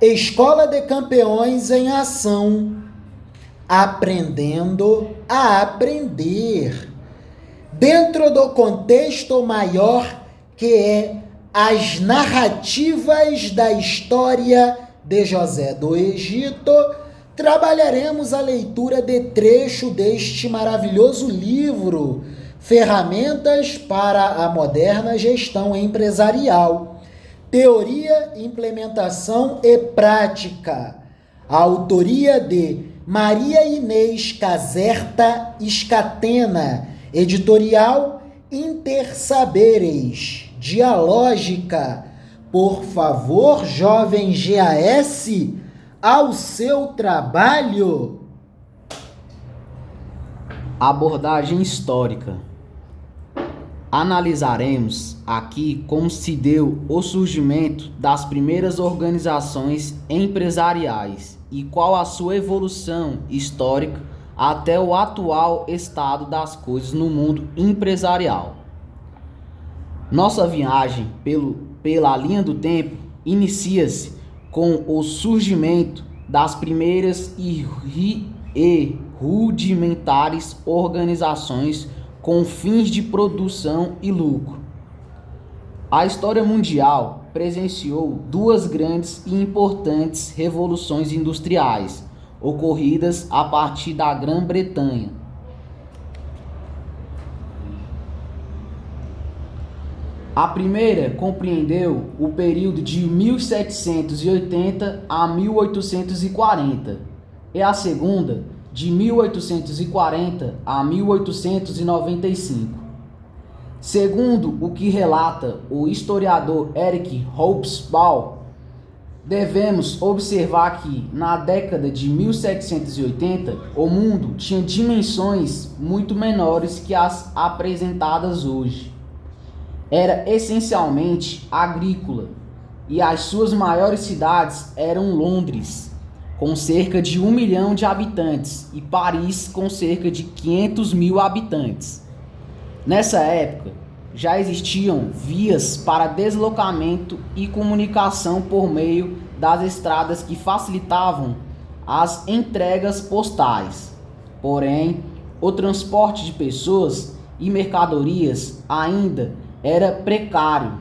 Escola de Campeões em Ação, aprendendo a aprender. Dentro do contexto maior que é as narrativas da história de José do Egito, trabalharemos a leitura de trecho deste maravilhoso livro, Ferramentas para a Moderna Gestão Empresarial. Teoria, implementação e prática. A autoria de Maria Inês Caserta Scatena, editorial Intersaberes, Dialógica. Por favor, jovem GAS, ao seu trabalho. Abordagem histórica. Analisaremos aqui como se deu o surgimento das primeiras organizações empresariais e qual a sua evolução histórica até o atual estado das coisas no mundo empresarial. Nossa viagem pela linha do tempo inicia-se com o surgimento das primeiras e rudimentares organizações com fins de produção e lucro. A história mundial presenciou duas grandes e importantes revoluções industriais, ocorridas a partir da Grã-Bretanha. A primeira compreendeu o período de 1780 a 1840 e a segunda de 1840 a 1895. Segundo o que relata o historiador Eric Hobsbawm, devemos observar que, na década de 1780, o mundo tinha dimensões muito menores que as apresentadas hoje. Era essencialmente agrícola e as suas maiores cidades eram Londres, com cerca de 1 milhão de habitantes, e Paris, com cerca de 500 mil habitantes. Nessa época, já existiam vias para deslocamento e comunicação por meio das estradas que facilitavam as entregas postais. Porém, o transporte de pessoas e mercadorias ainda era precário.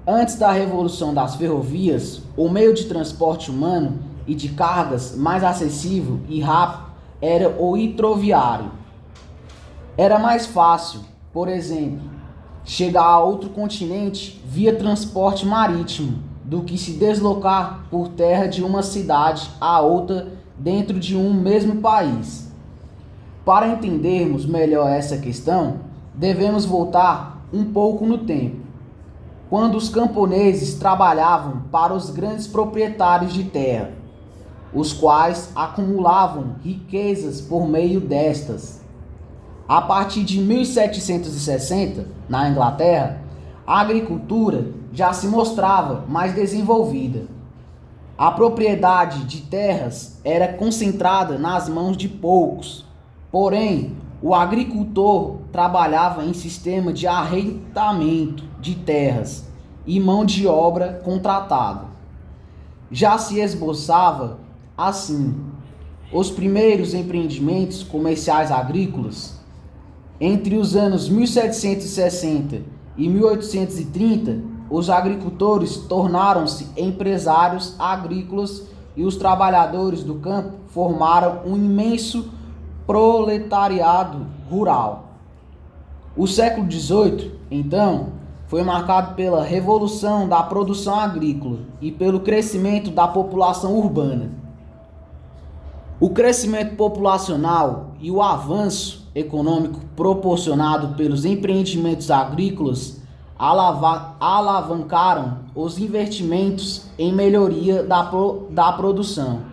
Antes da revolução das ferrovias, o meio de transporte humano e de cargas mais acessível e rápido era o hidroviário. Era mais fácil, por exemplo, chegar a outro continente via transporte marítimo do que se deslocar por terra de uma cidade a outra dentro de um mesmo país. Para entendermos melhor essa questão, devemos voltar um pouco no tempo, quando os camponeses trabalhavam para os grandes proprietários de terra, os quais acumulavam riquezas por meio destas. A partir de 1760, na Inglaterra, a agricultura já se mostrava mais desenvolvida. A propriedade de terras era concentrada nas mãos de poucos, porém, o agricultor trabalhava em sistema de arrendamento de terras e mão de obra contratada. Já se esboçava assim os primeiros empreendimentos comerciais agrícolas. Entre os anos 1760 e 1830, os agricultores tornaram-se empresários agrícolas e os trabalhadores do campo formaram um imenso proletariado rural. O século XVIII, então, foi marcado pela revolução da produção agrícola e pelo crescimento da população urbana. O crescimento populacional e o avanço econômico proporcionado pelos empreendimentos agrícolas alavancaram os investimentos em melhoria da produção.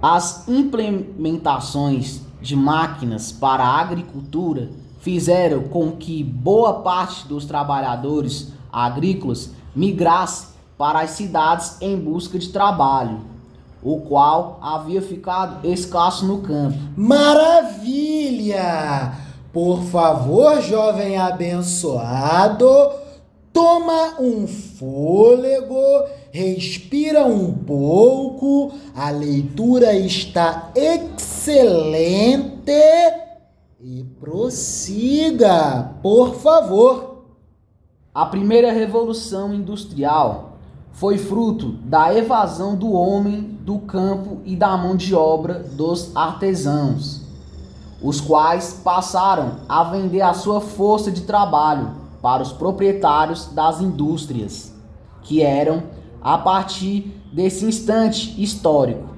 As implementações de máquinas para a agricultura fizeram com que boa parte dos trabalhadores agrícolas migrasse para as cidades em busca de trabalho, o qual havia ficado escasso no campo. Maravilha! Por favor, jovem abençoado, Toma um fôlego, respira um pouco, a leitura está excelente e prossiga, por favor. A primeira revolução industrial foi fruto da evasão do homem do campo e da mão de obra dos artesãos, os quais passaram a vender a sua força de trabalho para os proprietários das indústrias, que eram, a partir desse instante histórico,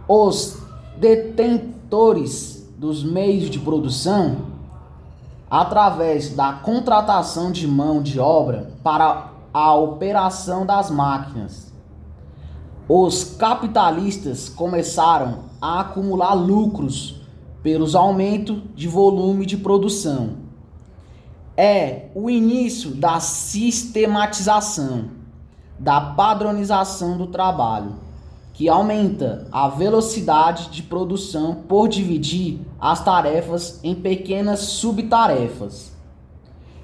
os detentores dos meios de produção, através da contratação de mão de obra para a operação das máquinas. Os capitalistas começaram a acumular lucros pelos aumentos de volume de produção. É o início da sistematização, da padronização do trabalho, que aumenta a velocidade de produção por dividir as tarefas em pequenas subtarefas.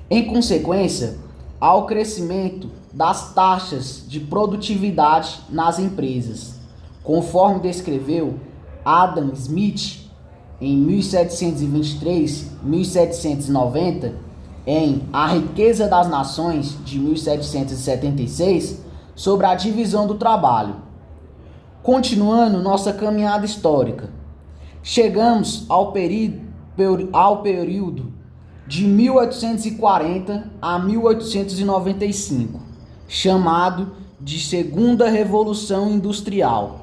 Em consequência, há o crescimento das taxas de produtividade nas empresas, conforme descreveu Adam Smith em 1723-1790, em A Riqueza das Nações, de 1776, sobre a divisão do trabalho. Continuando nossa caminhada histórica, chegamos ao período de 1840 a 1895, chamado de Segunda Revolução Industrial,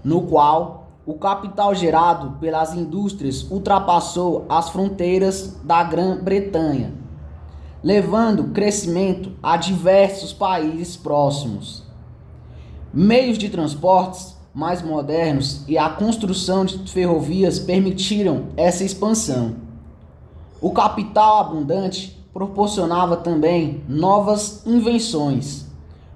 no qual o capital gerado pelas indústrias ultrapassou as fronteiras da Grã-Bretanha, levando crescimento a diversos países próximos. Meios de transportes mais modernos e a construção de ferrovias permitiram essa expansão. O capital abundante proporcionava também novas invenções,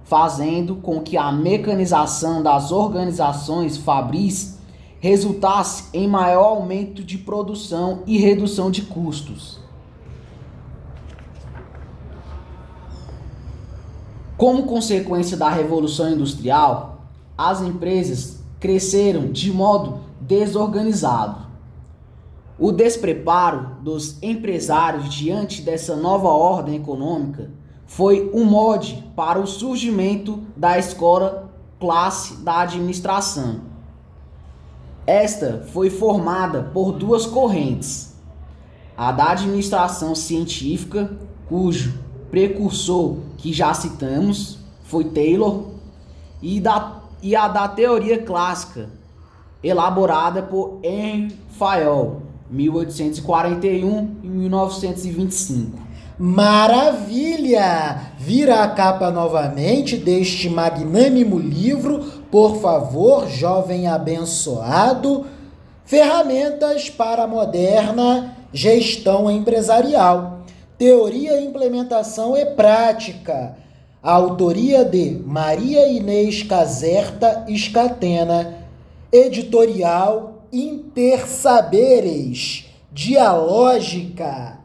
fazendo com que a mecanização das organizações fabris resultasse em maior aumento de produção e redução de custos. Como consequência da Revolução Industrial, as empresas cresceram de modo desorganizado. O despreparo dos empresários diante dessa nova ordem econômica foi um molde para o surgimento da escola classe da administração. Esta foi formada por duas correntes: a da administração científica, cujo precursor que já citamos foi Taylor, e a da teoria clássica, elaborada por Henry Fayol, 1841 e 1925. Maravilha! Vira a capa novamente deste magnânimo livro, por favor, jovem abençoado. Ferramentas para a moderna gestão empresarial. Teoria, implementação e prática. A autoria de Maria Inês Caserta Scatena. Editorial Intersaberes. Dialógica.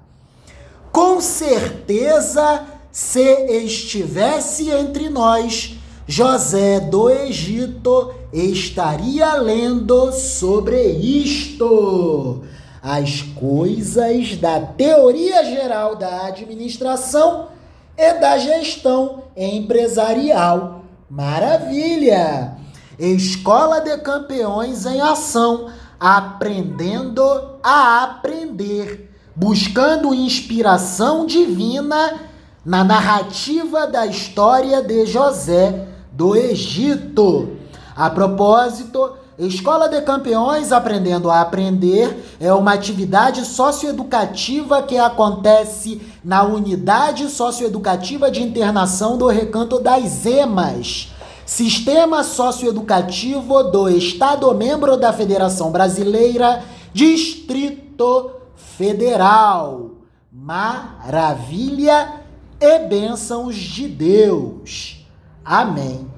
Com certeza, se estivesse entre nós, José do Egito estaria lendo sobre isto. As coisas da teoria geral da administração e da gestão empresarial. Maravilha! Escola de Campeões em Ação, aprendendo a aprender, buscando inspiração divina na narrativa da história de José do Egito. A propósito, Escola de Campeões Aprendendo a Aprender é uma atividade socioeducativa que acontece na Unidade Socioeducativa de Internação do Recanto das Emas, Sistema Socioeducativo do Estado-membro da Federação Brasileira, Distrito Federal. Maravilha e bênçãos de Deus. Amém.